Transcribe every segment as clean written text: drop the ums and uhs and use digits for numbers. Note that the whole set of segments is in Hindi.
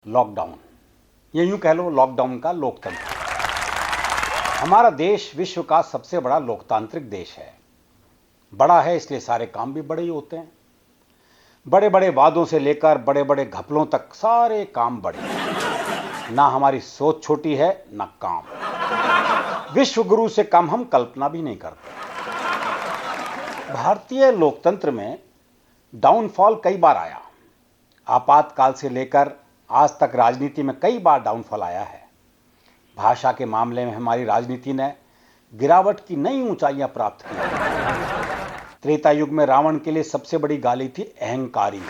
लॉकडाउन, ये यूं कह लो लॉकडाउन का लोकतंत्र। हमारा देश विश्व का सबसे बड़ा लोकतांत्रिक देश है। बड़ा है इसलिए सारे काम भी बड़े ही होते हैं। बड़े बड़े वादों से लेकर बड़े बड़े घपलों तक सारे काम बड़े। ना हमारी सोच छोटी है ना काम। विश्व गुरु से कम हम कल्पना भी नहीं करते। भारतीय लोकतंत्र में डाउनफॉल कई बार आया। आपातकाल से लेकर आज तक राजनीति में कई बार डाउनफॉल आया है। भाषा के मामले में हमारी राजनीति ने गिरावट की नई ऊंचाइयां प्राप्त की। त्रेता युग में रावण के लिए सबसे बड़ी गाली थी अहंकारी।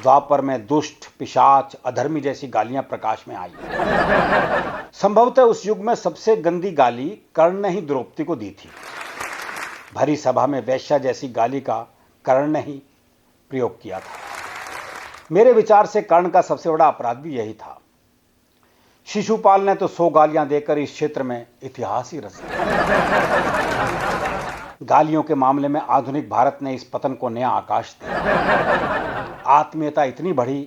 द्वापर में दुष्ट, पिशाच, अधर्मी जैसी गालियां प्रकाश में आई। संभवतः उस युग में सबसे गंदी गाली कर्ण ने ही द्रौपदी को दी थी। भरी सभा में वैश्या जैसी गाली का कर्ण ने ही प्रयोग किया था। मेरे विचार से कर्ण का सबसे बड़ा अपराध भी यही था। शिशुपाल ने तो 100 गालियां देकर इस क्षेत्र में इतिहास ही रच दिया। गालियों के मामले में आधुनिक भारत ने इस पतन को नया आकाश दिया। आत्मीयता इतनी बढ़ी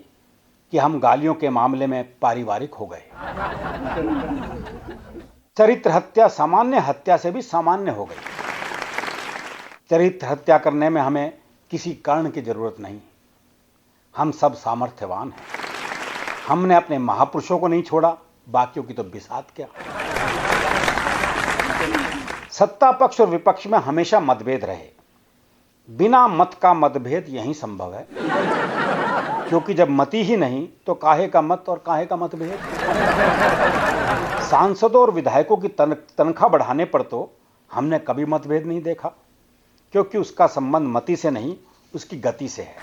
कि हम गालियों के मामले में पारिवारिक हो गए। चरित्र हत्या सामान्य हत्या से भी सामान्य हो गई। चरित्र हत्या करने में हमें किसी कर्ण की जरूरत नहीं। हम सब सामर्थ्यवान हैं। हमने अपने महापुरुषों को नहीं छोड़ा, बाकियों की तो बिसात क्या। सत्ता पक्ष और विपक्ष में हमेशा मतभेद रहे। बिना मत का मतभेद यही संभव है, क्योंकि जब मती ही नहीं तो काहे का मत और काहे का मतभेद। सांसदों और विधायकों की तनख्वाह बढ़ाने पर तो हमने कभी मतभेद नहीं देखा, क्योंकि उसका संबंध मति से नहीं उसकी गति से है।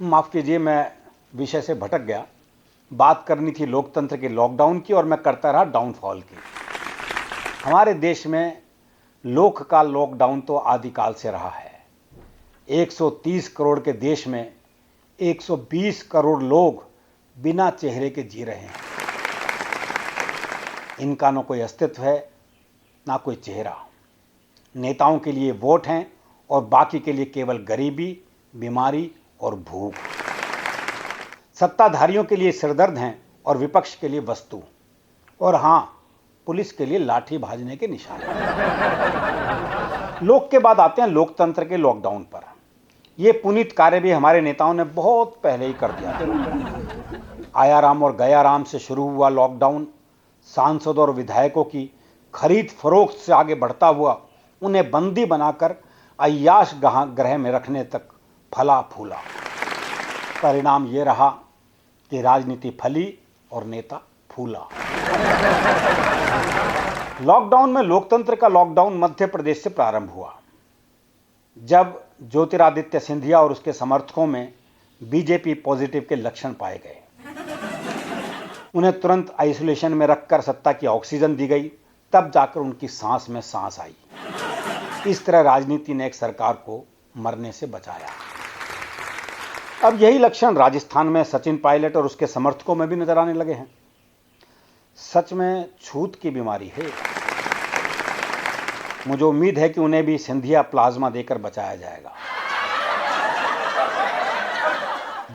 माफ कीजिए, मैं विषय से भटक गया। बात करनी थी लोकतंत्र के लॉकडाउन की और मैं करता रहा डाउनफॉल की। हमारे देश में लोक का लॉकडाउन तो आदिकाल से रहा है। 130 करोड़ के देश में 120 करोड़ लोग बिना चेहरे के जी रहे हैं। इनका न कोई अस्तित्व है ना कोई चेहरा। नेताओं के लिए वोट हैं और बाकी के लिए केवल गरीबी, बीमारी और भूख। सत्ताधारियों के लिए सिरदर्द हैं और विपक्ष के लिए वस्तु, और हां, पुलिस के लिए लाठी भाजने के निशान। लोक के बाद आते हैं लोकतंत्र के लॉकडाउन पर। यह पुनीत कार्य भी हमारे नेताओं ने बहुत पहले ही कर दिया था। आयाराम और गयाराम से शुरू हुआ लॉकडाउन सांसदों और विधायकों की खरीद फरोख्त से आगे बढ़ता हुआ उन्हें बंदी बनाकर अय्याश गृह में रखने तक फला फूला। परिणाम यह रहा कि राजनीति फली और नेता फूला। लॉकडाउन में लोकतंत्र का लॉकडाउन मध्य प्रदेश से प्रारंभ हुआ। जब ज्योतिरादित्य सिंधिया और उसके समर्थकों में बीजेपी पॉजिटिव के लक्षण पाए गए, उन्हें तुरंत आइसोलेशन में रखकर सत्ता की ऑक्सीजन दी गई। तब जाकर उनकी सांस में सांस आई। इस तरह राजनीति ने एक सरकार को मरने से बचाया। अब यही लक्षण राजस्थान में सचिन पायलट और उसके समर्थकों में भी नजर आने लगे हैं। सच में छूत की बीमारी है। मुझे उम्मीद है कि उन्हें भी सिंधिया प्लाज्मा देकर बचाया जाएगा।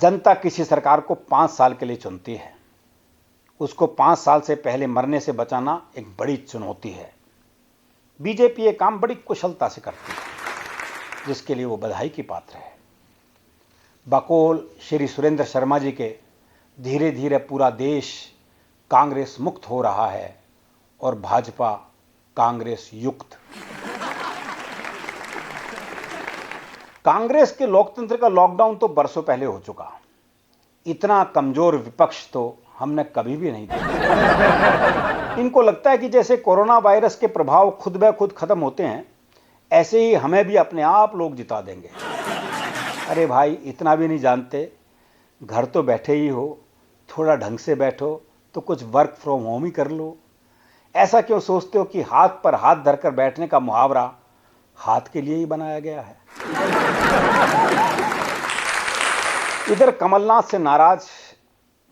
जनता किसी सरकार को 5 साल के लिए चुनती है। उसको 5 साल से पहले मरने से बचाना एक बड़ी चुनौती है। बीजेपी ये काम बड़ी कुशलता से करती है, जिसके लिए वो बधाई की पात्र है। बकौल श्री सुरेंद्र शर्मा जी के धीरे धीरे पूरा देश कांग्रेस मुक्त हो रहा है और भाजपा कांग्रेस युक्त। कांग्रेस के लोकतंत्र का लॉकडाउन तो बरसों पहले हो चुका। इतना कमजोर विपक्ष तो हमने कभी भी नहीं देखा। इनको लगता है कि जैसे कोरोना वायरस के प्रभाव खुद ब खुद खत्म होते हैं, ऐसे ही हमें भी अपने आप लोग जिता देंगे। अरे भाई, इतना भी नहीं जानते? घर तो बैठे ही हो, थोड़ा ढंग से बैठो तो कुछ वर्क फ्रॉम होम ही कर लो। ऐसा क्यों सोचते हो कि हाथ पर हाथ धरकर बैठने का मुहावरा हाथ के लिए ही बनाया गया है? इधर कमलनाथ से नाराज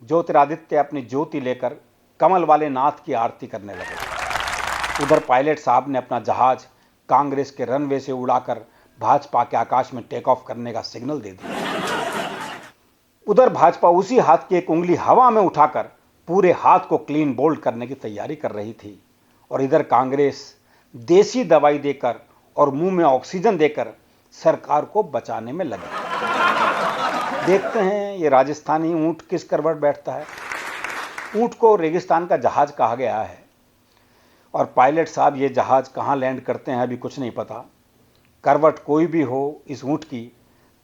ज्योतिरादित्य अपनी ज्योति लेकर कमल वाले नाथ की आरती करने लगे। उधर पायलट साहब ने अपना जहाज कांग्रेस के रनवे से उड़ाकर भाजपा के आकाश में टेक ऑफ करने का सिग्नल दे दिया। उधर भाजपा उसी हाथ की एक उंगली हवा में उठाकर पूरे हाथ को क्लीन बोल्ड करने की तैयारी कर रही थी और इधर कांग्रेस देसी दवाई देकर और मुंह में ऑक्सीजन देकर सरकार को बचाने में लगी। देखते हैं ये राजस्थानी ऊंट किस करवट बैठता है। ऊंट को रेगिस्तान का जहाज कहा गया है और पायलट साहब ये जहाज कहां लैंड करते हैं अभी कुछ नहीं पता। करवट कोई भी हो इस ऊंट की,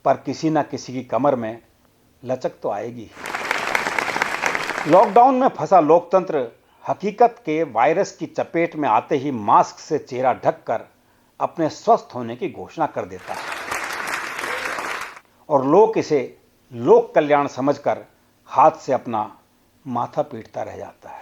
पर किसी ना किसी की कमर में लचक तो आएगी। लॉकडाउन में फंसा लोकतंत्र हकीकत के वायरस की चपेट में आते ही मास्क से चेहरा ढककर अपने स्वस्थ होने की घोषणा कर देता है और लोग इसे लोक कल्याण समझकर हाथ से अपना माथा पीटता रह जाता है।